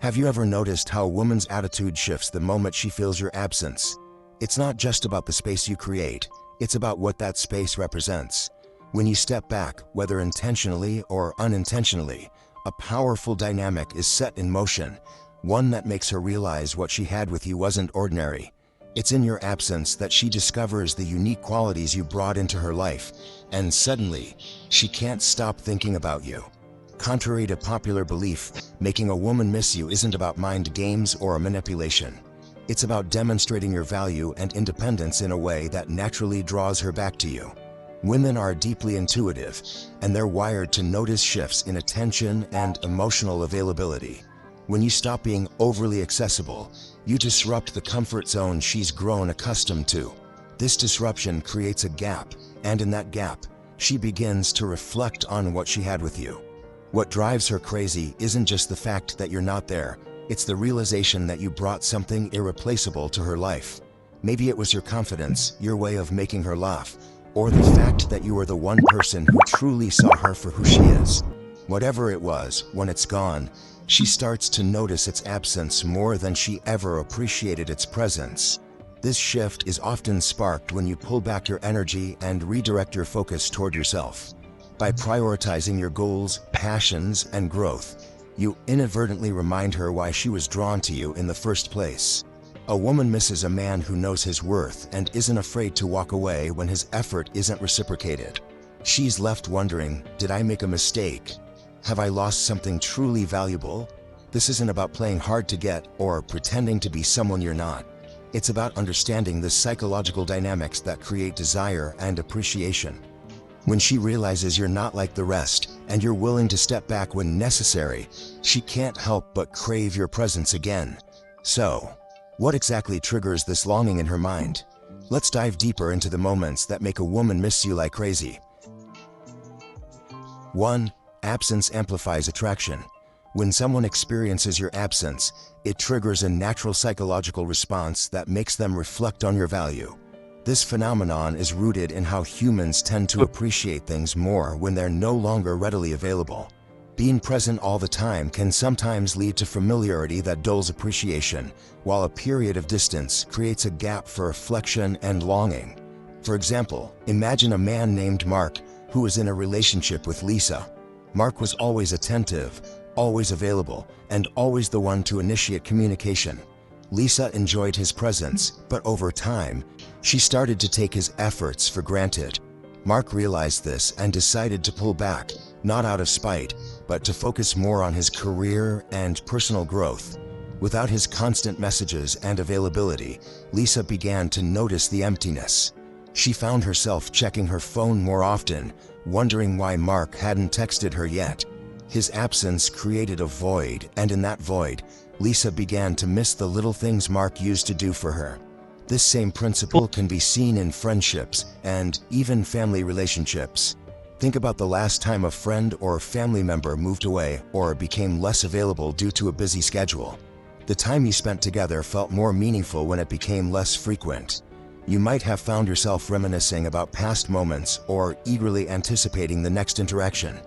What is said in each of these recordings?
Have you ever noticed how a woman's attitude shifts the moment she feels your absence? It's not just about the space you create, it's about what that space represents. When you step back, whether intentionally or unintentionally, a powerful dynamic is set in motion, one that makes her realize what she had with you wasn't ordinary. It's in your absence that she discovers the unique qualities you brought into her life, and suddenly, she can't stop thinking about you. Contrary to popular belief, making a woman miss you isn't about mind games or manipulation. It's about demonstrating your value and independence in a way that naturally draws her back to you. Women are deeply intuitive, and they're wired to notice shifts in attention and emotional availability. When you stop being overly accessible, you disrupt the comfort zone she's grown accustomed to. This disruption creates a gap, and in that gap, she begins to reflect on what she had with you. What drives her crazy isn't just the fact that you're not there, it's the realization that you brought something irreplaceable to her life. Maybe it was your confidence, your way of making her laugh, or the fact that you were the one person who truly saw her for who she is. Whatever it was, when it's gone, she starts to notice its absence more than she ever appreciated its presence. This shift is often sparked when you pull back your energy and redirect your focus toward yourself. By prioritizing your goals, passions, and growth, you inadvertently remind her why she was drawn to you in the first place. A woman misses a man who knows his worth and isn't afraid to walk away when his effort isn't reciprocated. She's left wondering, did I make a mistake? Have I lost something truly valuable? This isn't about playing hard to get or pretending to be someone you're not. It's about understanding the psychological dynamics that create desire and appreciation. When she realizes you're not like the rest and you're willing to step back when necessary, she can't help but crave your presence again. So, what exactly triggers this longing in her mind? Let's dive deeper into the moments that make a woman miss you like crazy. 1. Absence amplifies attraction. When someone experiences your absence, it triggers a natural psychological response that makes them reflect on your value. This phenomenon is rooted in how humans tend to appreciate things more when they're no longer readily available. Being present all the time can sometimes lead to familiarity that dulls appreciation, while a period of distance creates a gap for reflection and longing. For example, imagine a man named Mark who was in a relationship with Lisa. Mark was always attentive, always available, and always the one to initiate communication. Lisa enjoyed his presence, but over time, she started to take his efforts for granted. Mark realized this and decided to pull back, not out of spite, but to focus more on his career and personal growth. Without his constant messages and availability, Lisa began to notice the emptiness. She found herself checking her phone more often, wondering why Mark hadn't texted her yet. His absence created a void, and in that void, Lisa began to miss the little things Mark used to do for her. This same principle can be seen in friendships and even family relationships. Think about the last time a friend or family member moved away or became less available due to a busy schedule. The time you spent together felt more meaningful when it became less frequent. You might have found yourself reminiscing about past moments or eagerly anticipating the next interaction.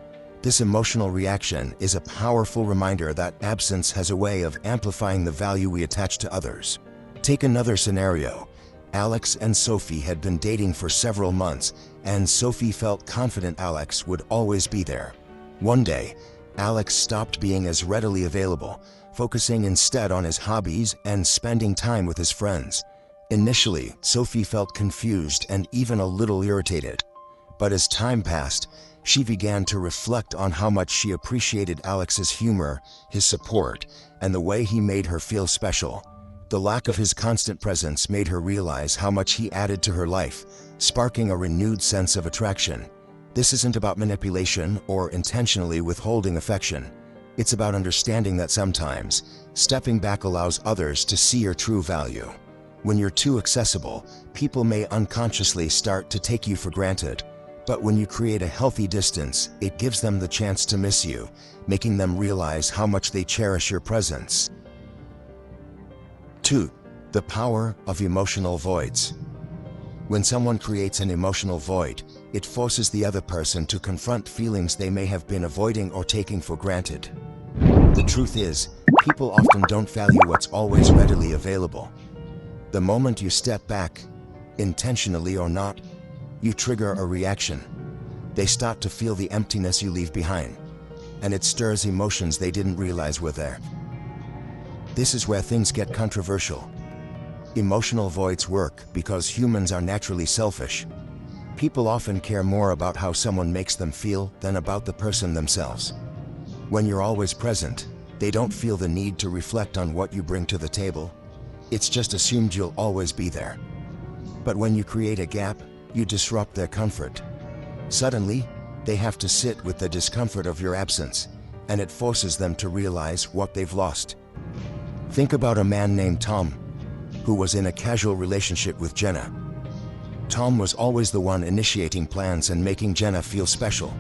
This emotional reaction is a powerful reminder that absence has a way of amplifying the value we attach to others. Take another scenario. Alex and Sophie had been dating for several months, and Sophie felt confident Alex would always be there. One day, Alex stopped being as readily available, focusing instead on his hobbies and spending time with his friends. Initially, Sophie felt confused and even a little irritated. But as time passed, she began to reflect on how much she appreciated Alex's humor, his support, and the way he made her feel special. The lack of his constant presence made her realize how much he added to her life, sparking a renewed sense of attraction. This isn't about manipulation or intentionally withholding affection. It's about understanding that sometimes, stepping back allows others to see your true value. When you're too accessible, people may unconsciously start to take you for granted. But when you create a healthy distance, it gives them the chance to miss you, making them realize how much they cherish your presence. 2. The power of emotional voids. When someone creates an emotional void, it forces the other person to confront feelings they may have been avoiding or taking for granted. The truth is, People often don't value what's always readily available. The moment you step back, intentionally or not, you trigger a reaction. They start to feel the emptiness you leave behind, and it stirs emotions they didn't realize were there. This is where things get controversial. Emotional voids work because humans are naturally selfish. People often care more about how someone makes them feel than about the person themselves. When you're always present, they don't feel the need to reflect on what you bring to the table. It's just assumed you'll always be there. But when you create a gap, you disrupt their comfort. Suddenly, they have to sit with the discomfort of your absence, and it forces them to realize what they've lost. Think about a man named Tom, who was in a casual relationship with Jenna. Tom was always the one initiating plans and making Jenna feel special.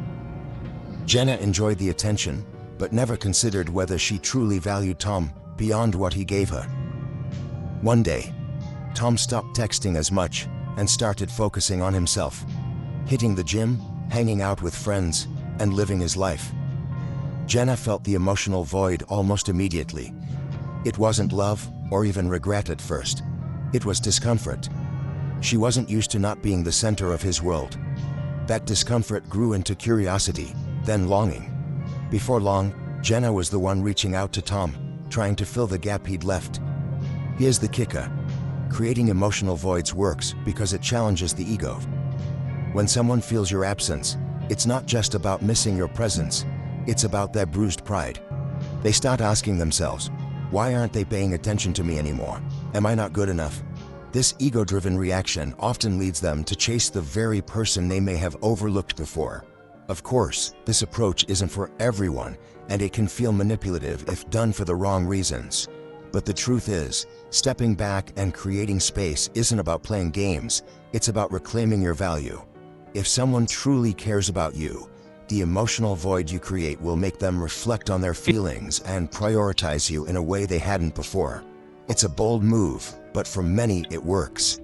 Jenna enjoyed the attention, but never considered whether she truly valued Tom beyond what he gave her. One day, Tom stopped texting as much and started focusing on himself, hitting the gym, hanging out with friends, and living his life. Jenna felt the emotional void almost immediately. It wasn't love or even regret at first. It was discomfort. She wasn't used to not being the center of his world. That discomfort grew into curiosity, then longing. Before long, Jenna was the one reaching out to Tom, trying to fill the gap he'd left. Here's the kicker. Creating emotional voids works because it challenges the ego. When someone feels your absence, it's not just about missing your presence, it's about their bruised pride. They start asking themselves, why aren't they paying attention to me anymore? Am I not good enough? This ego-driven reaction often leads them to chase the very person they may have overlooked before. Of course, this approach isn't for everyone, and it can feel manipulative if done for the wrong reasons. But the truth is, stepping back and creating space isn't about playing games, it's about reclaiming your value. If someone truly cares about you, the emotional void you create will make them reflect on their feelings and prioritize you in a way they hadn't before. It's a bold move, but for many it works.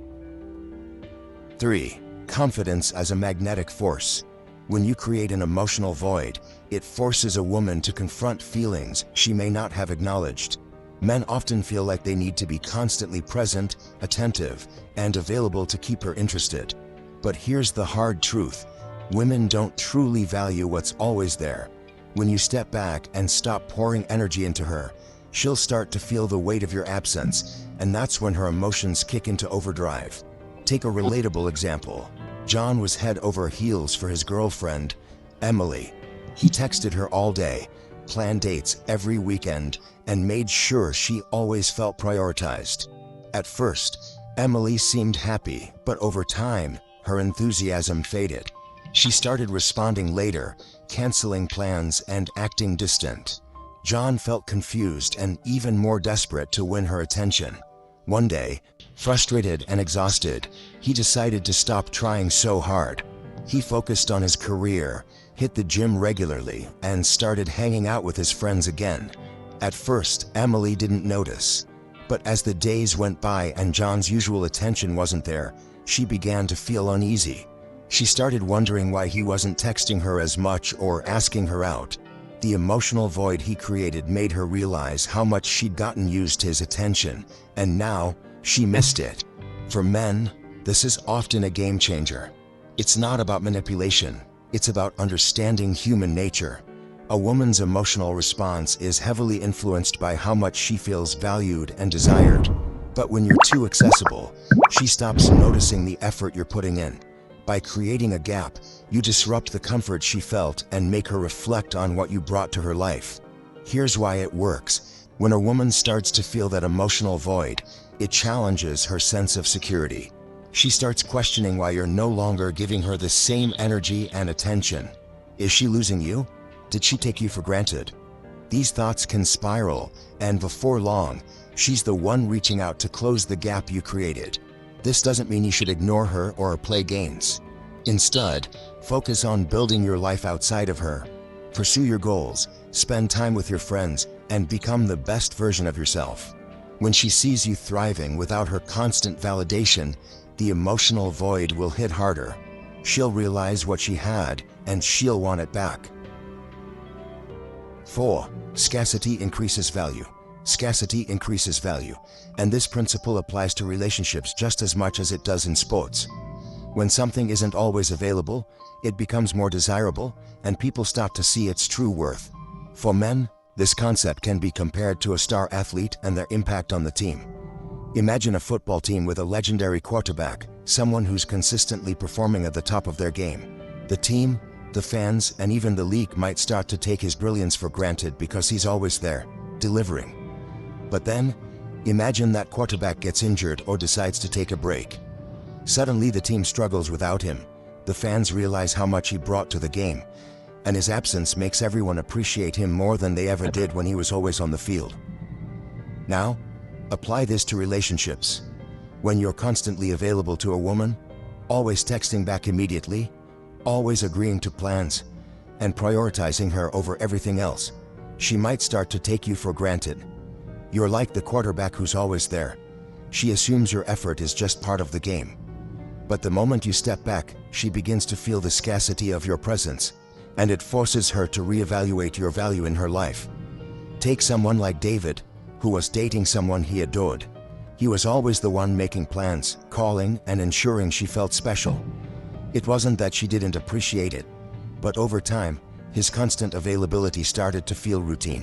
3. Confidence as a magnetic force. When you create an emotional void, it forces a woman to confront feelings she may not have acknowledged. Men often feel like they need to be constantly present, attentive, and available to keep her interested. But here's the hard truth. Women don't truly value what's always there. When you step back and stop pouring energy into her, she'll start to feel the weight of your absence, and that's when her emotions kick into overdrive. Take a relatable example. John was head over heels for his girlfriend, Emily. He texted her all day, planned dates every weekend, and made sure she always felt prioritized. At first, Emily seemed happy, but over time, her enthusiasm faded. She started responding later, canceling plans and acting distant. John felt confused and even more desperate to win her attention. One day, frustrated and exhausted, he decided to stop trying so hard. He focused on his career, hit the gym regularly, and started hanging out with his friends again. At first, Emily didn't notice. But as the days went by and John's usual attention wasn't there, she began to feel uneasy. She started wondering why he wasn't texting her as much or asking her out. The emotional void he created made her realize how much she'd gotten used to his attention, and now she missed it. For men, this is often a game changer. It's not about manipulation, it's about understanding human nature. A woman's emotional response is heavily influenced by how much she feels valued and desired. But when you're too accessible, she stops noticing the effort you're putting in. By creating a gap, you disrupt the comfort she felt and make her reflect on what you brought to her life. Here's why it works. When a woman starts to feel that emotional void, it challenges her sense of security. She starts questioning why you're no longer giving her the same energy and attention. Is she losing you? Did she take you for granted? These thoughts can spiral, and before long, she's the one reaching out to close the gap you created. This doesn't mean you should ignore her or play games. Instead, focus on building your life outside of her. Pursue your goals, spend time with your friends, and become the best version of yourself. When she sees you thriving without her constant validation, the emotional void will hit harder. She'll realize what she had, and she'll want it back. 4. Scarcity increases value. Scarcity increases value, and this principle applies to relationships just as much as it does in sports. When something isn't always available, it becomes more desirable, and people start to see its true worth. For men, this concept can be compared to a star athlete and their impact on the team. Imagine a football team with a legendary quarterback, someone who's consistently performing at the top of their game. The team, the fans, and even the league might start to take his brilliance for granted because he's always there, delivering. But then, imagine that quarterback gets injured or decides to take a break. Suddenly the team struggles without him. The fans realize how much he brought to the game, and his absence makes everyone appreciate him more than they ever did when he was always on the field. Now, apply this to relationships. When you're constantly available to a woman, always texting back immediately, always agreeing to plans, and prioritizing her over everything else, she might start to take you for granted. You're like the quarterback who's always there. She assumes your effort is just part of the game. But the moment you step back, she begins to feel the scarcity of your presence, and it forces her to reevaluate your value in her life. Take someone like David, who was dating someone he adored. He was always the one making plans, calling, and ensuring she felt special. It wasn't that she didn't appreciate it, but over time, his constant availability started to feel routine.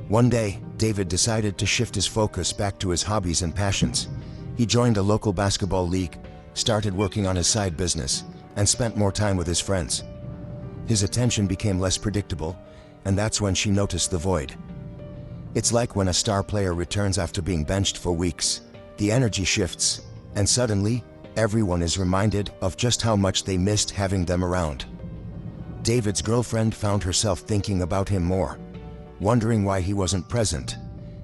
One day, David decided to shift his focus back to his hobbies and passions. He joined a local basketball league, started working on his side business, and spent more time with his friends. His attention became less predictable, and that's when she noticed the void. It's like when a star player returns after being benched for weeks. The energy shifts, and suddenly, everyone is reminded of just how much they missed having them around. David's girlfriend found herself thinking about him more, wondering why he wasn't present,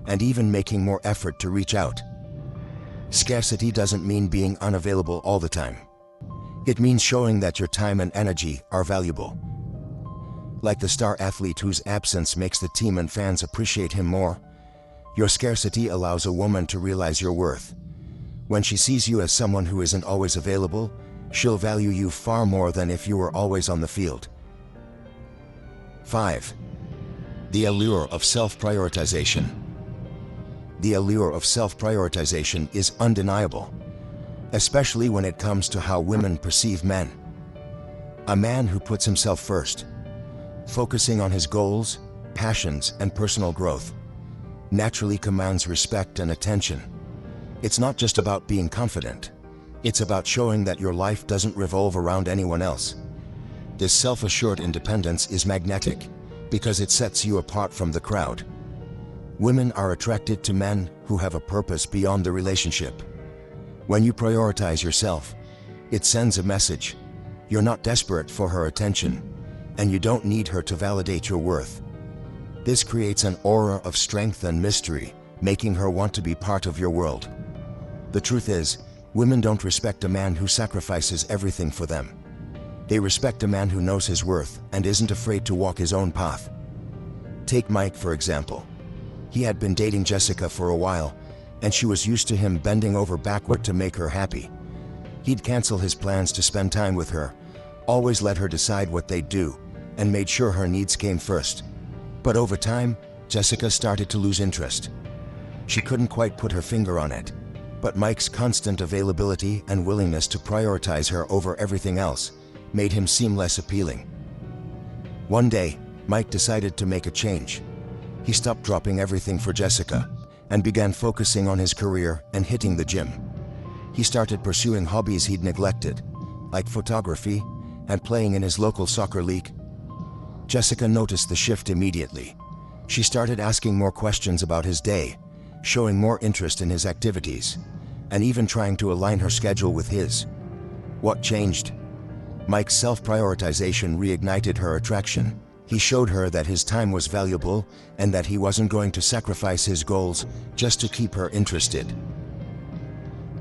and even making more effort to reach out. Scarcity doesn't mean being unavailable all the time. It means showing that your time and energy are valuable. Like the star athlete whose absence makes the team and fans appreciate him more, your scarcity allows a woman to realize your worth. When she sees you as someone who isn't always available, she'll value you far more than if you were always on the field. 5. The allure of self-prioritization. The allure of self-prioritization is undeniable, especially when it comes to how women perceive men. A man who puts himself first, focusing on his goals, passions, and personal growth, naturally commands respect and attention. It's not just about being confident. It's about showing that your life doesn't revolve around anyone else. This self-assured independence is magnetic because it sets you apart from the crowd. Women are attracted to men who have a purpose beyond the relationship. When you prioritize yourself, it sends a message. You're not desperate for her attention, and you don't need her to validate your worth. This creates an aura of strength and mystery, making her want to be part of your world. The truth is, women don't respect a man who sacrifices everything for them. They respect a man who knows his worth and isn't afraid to walk his own path. Take Mike, for example. He had been dating Jessica for a while, and she was used to him bending over backward to make her happy. He'd cancel his plans to spend time with her, always let her decide what they'd do, and made sure her needs came first. But over time, Jessica started to lose interest. She couldn't quite put her finger on it, but Mike's constant availability and willingness to prioritize her over everything else made him seem less appealing. One day, Mike decided to make a change. He stopped dropping everything for Jessica and began focusing on his career and hitting the gym. He started pursuing hobbies he'd neglected, like photography and playing in his local soccer league. Jessica noticed the shift immediately. She started asking more questions about his day, showing more interest in his activities, and even trying to align her schedule with his. What changed? Mike's self-prioritization reignited her attraction. He showed her that his time was valuable and that he wasn't going to sacrifice his goals just to keep her interested.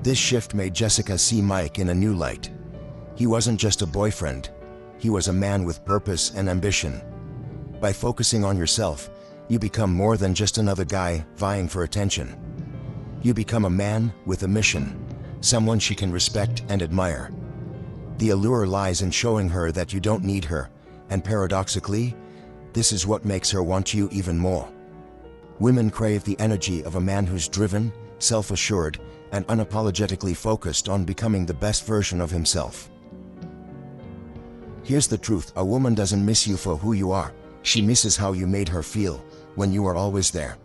This shift made Jessica see Mike in a new light. He wasn't just a boyfriend. He was a man with purpose and ambition. By focusing on yourself, you become more than just another guy vying for attention. You become a man with a mission, someone she can respect and admire. The allure lies in showing her that you don't need her, and paradoxically, this is what makes her want you even more. Women crave the energy of a man who's driven, self-assured, and unapologetically focused on becoming the best version of himself. Here's the truth: a woman doesn't miss you for who you are. She misses how you made her feel when you were always there.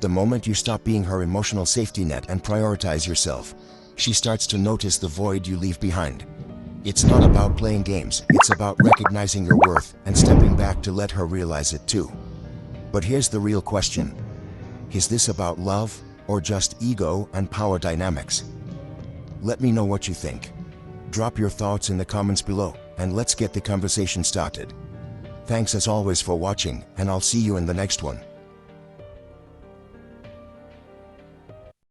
The moment you stop being her emotional safety net and prioritize yourself, she starts to notice the void you leave behind. It's not about playing games, it's about recognizing your worth and stepping back to let her realize it too. But here's the real question: is this about love or just ego and power dynamics? Let me know what you think. Drop your thoughts in the comments below, and let's get the conversation started. Thanks as always for watching, and I'll see you in the next one.